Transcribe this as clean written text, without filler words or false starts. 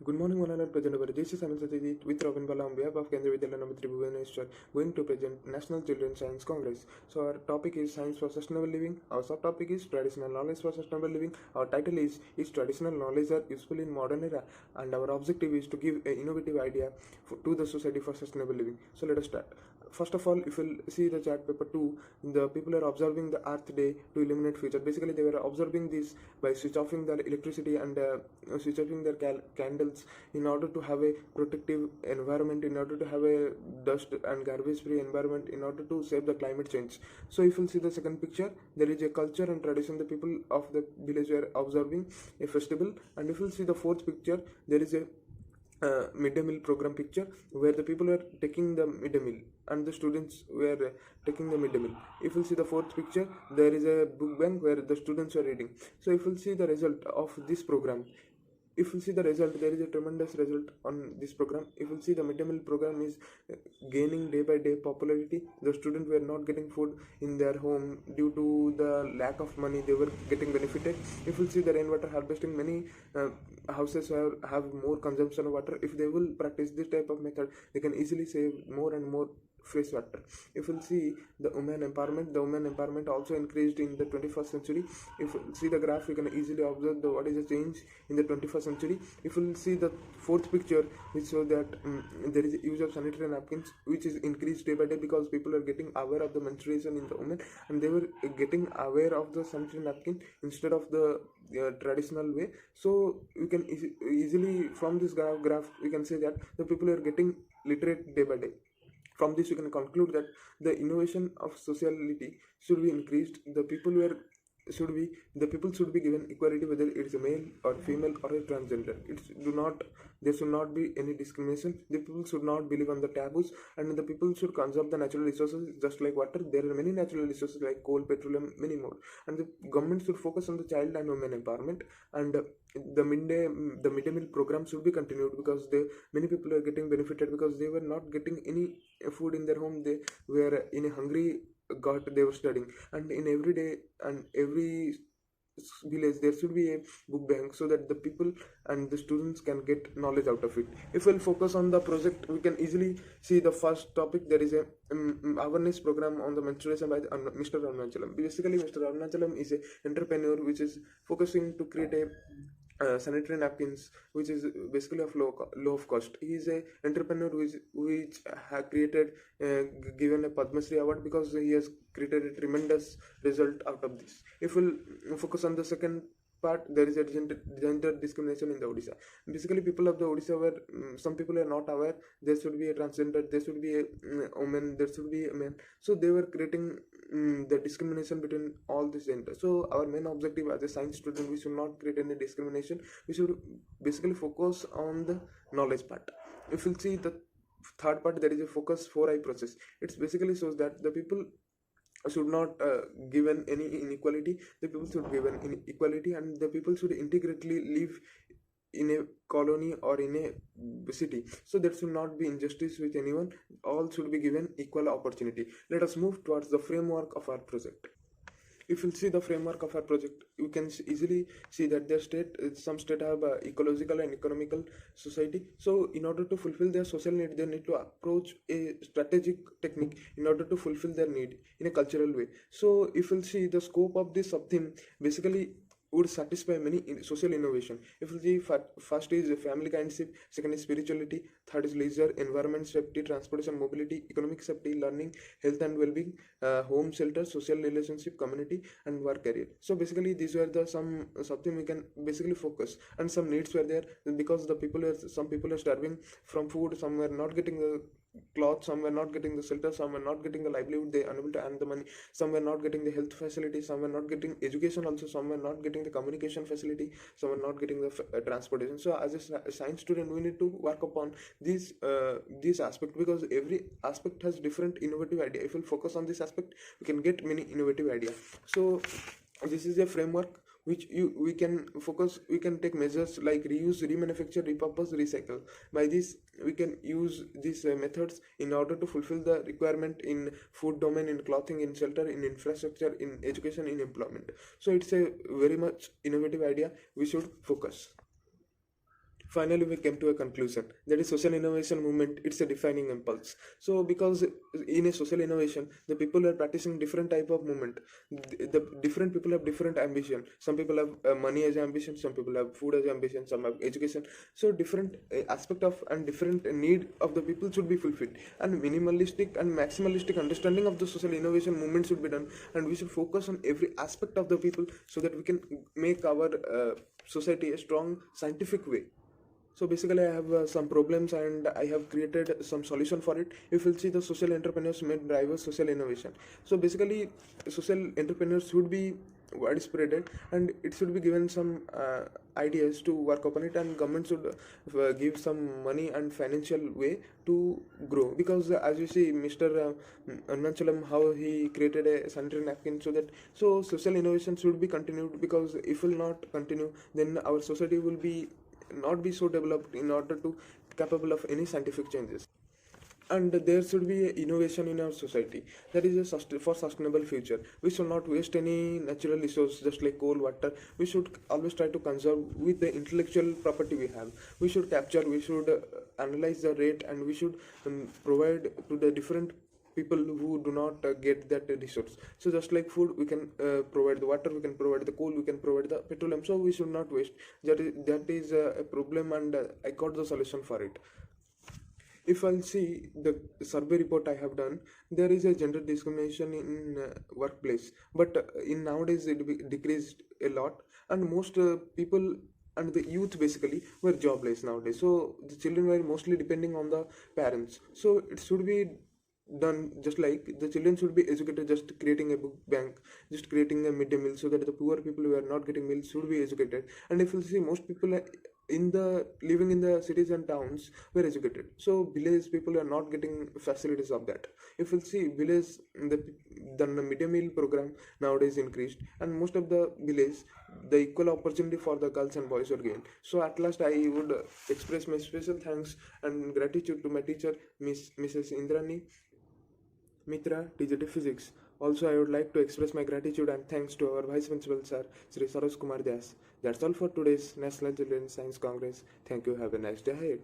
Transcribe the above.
Good morning, one and all present over. This is Anil Satyajit with Robin Bala on behalf of Kendra Vidyalaya number 3 Bhubaneswar going to present National Children's Science Congress. So our topic is Science for Sustainable Living. Our subtopic is Traditional Knowledge for Sustainable Living. Our title is Traditional Knowledge are Useful in Modern Era, and our objective is to give an innovative idea to the society for sustainable living. So let us start. First of all, if you see the chart paper 2, the people are observing the Earth Day to eliminate future. Basically, they were observing this by switch offing their electricity and switch offing their candles in order to have a protective environment, in order to have a dust and garbage free environment, in order to save the climate change. So if you see the second picture, there is a culture and tradition. The people of the village were observing a festival, and if you see the fourth picture, there is a midday meal program picture where the people were taking the midday meal and the students were taking the midday meal. If you see the fourth picture, there is a book bank where the students are reading. So if you see the result of this program, if you see the result, there is a tremendous result on this program. If you see the midday meal program is gaining day by day popularity. The students were not getting food in their home due to the lack of money. They were getting benefited. If you see the rainwater harvesting, many houses have more consumption of water. If they will practice this type of method, they can easily save more and more fresh water. If you see the women empowerment also increased in the 21st century. If you see the graph, you can easily observe what is the change in the 21st century. If you see the fourth picture, which shows that there is use of sanitary napkins, which is increased day by day because people are getting aware of the menstruation in the women, and they were getting aware of the sanitary napkin instead of the traditional way. So you can easily from this graph we can say that the people are getting literate day by day. From this, we can conclude that the innovation of sociality should be increased. The people should be given equality whether it is a male or female or a transgender. There should not be any discrimination. The people should not believe on the taboos, and the people should conserve the natural resources just like water. There are many natural resources like coal, petroleum, many more. And the government should focus on the child and women empowerment, and the midday meal program should be continued because many people are getting benefited because they were not getting any food in their home. They were in a hungry got they were studying, and in every day and every village there should be a book bank so that the people and the students can get knowledge out of it. If we'll focus on the project, we can easily see the first topic. There is a awareness program on the menstruation by Mr. Arunachalam. Basically, Mr. Arunachalam is an entrepreneur which is focusing to create a sanitary napkins, which is basically of low of cost. He is a entrepreneur which have created given a Padma Shri award because he has created a tremendous result out of this. If we'll focus on the second part, there is a gender discrimination in the Odisha. Basically, people of the Odisha were some people are not aware there should be a transgender, there should be a woman, there should be a man. So they were creating the discrimination between all the genders. So our main objective as a science student, we should not create any discrimination. We should basically focus on the knowledge part. If you see the third part, there is a focus 4I process. It basically shows that the people should not given any inequality. The people should given inequality, and the people should integrately live in a colony or in a city. So there should not be injustice with anyone. All should be given equal opportunity. Let us move towards the framework of our project. If you see the framework of our project, you can easily see that some state have ecological and economical society. So in order to fulfill their social need, they need to approach a strategic technique in order to fulfill their need in a cultural way. So if you see the scope of this sub-theme, basically would satisfy many social innovation. If you see, first is family kindship, second is spirituality, third is leisure, environment, safety, transportation, mobility, economic safety, learning, health and well-being, home, shelter, social relationship, community, and work career. So basically these were the something we can basically focus, and some needs were there because some people are starving from food, some were not getting the clothes, some were not getting the shelter, some were not getting the livelihood, they unable to earn the money, some were not getting the health facility, some were not getting education also, some were not getting the communication facility, some were not getting the transportation. So as a science student, we need to work upon this aspect because every aspect has different innovative idea. If we focus on this aspect, we can get many innovative idea. So this is a framework which we can focus. We can take measures like reuse, remanufacture, repurpose, recycle. By this we can use these methods in order to fulfill the requirement in food domain, in clothing, in shelter, in infrastructure, in education, in employment. So it's a very much innovative idea we should focus. Finally we came to a conclusion that is social innovation movement, it's a defining impulse. So because in a social innovation the people are practicing different type of movement. The different people have different ambition. Some people have money as ambition, some people have food as ambition, some have education. So different aspect of and different need of the people should be fulfilled, and minimalistic and maximalistic understanding of the social innovation movement should be done, and we should focus on every aspect of the people so that we can make our society a strong scientific way. So basically I have some problems and I have created some solution for it. If you'll see, the social entrepreneurs may drive social innovation. So basically social entrepreneurs should be widespread, and it should be given some ideas to work upon it, and government should give some money and financial way to grow. Because as you see Mr. Arunchalam, how he created a sanitary napkin, so that so social innovation should be continued, because if will not continue then our society will be not be so developed in order to capable of any scientific changes. And there should be innovation in our society, that is for sustainable future. We should not waste any natural resource just like coal, water. We should always try to conserve with the intellectual property we have. We should capture, we should analyze the rate, and we should provide to the different people who do not get that resource. So just like food, we can provide the water, we can provide the coal, we can provide the petroleum. So we should not waste. That is a problem, and I got the solution for it. If I'll see the survey report I have done, there is a gender discrimination in workplace, but in nowadays it decreased a lot, and most people and the youth basically were jobless nowadays. So the children were mostly depending on the parents. So it should be done just like the children should be educated, just creating a book bank, just creating a midday meal, so that the poor people who are not getting meals should be educated. And if you see, most people in the living in the cities and towns were educated, so village people are not getting facilities of that. If you see village, the midday meal program nowadays increased, and most of the village the equal opportunity for the girls and boys were gained. So at last I would express my special thanks and gratitude to my teacher, Mrs. Indrani Mitra, TGT Physics. Also, I would like to express my gratitude and thanks to our Vice Principal Sir, Sri Saroj Kumar Das. That's all for today's National Children's Science Congress. Thank you. Have a nice day ahead.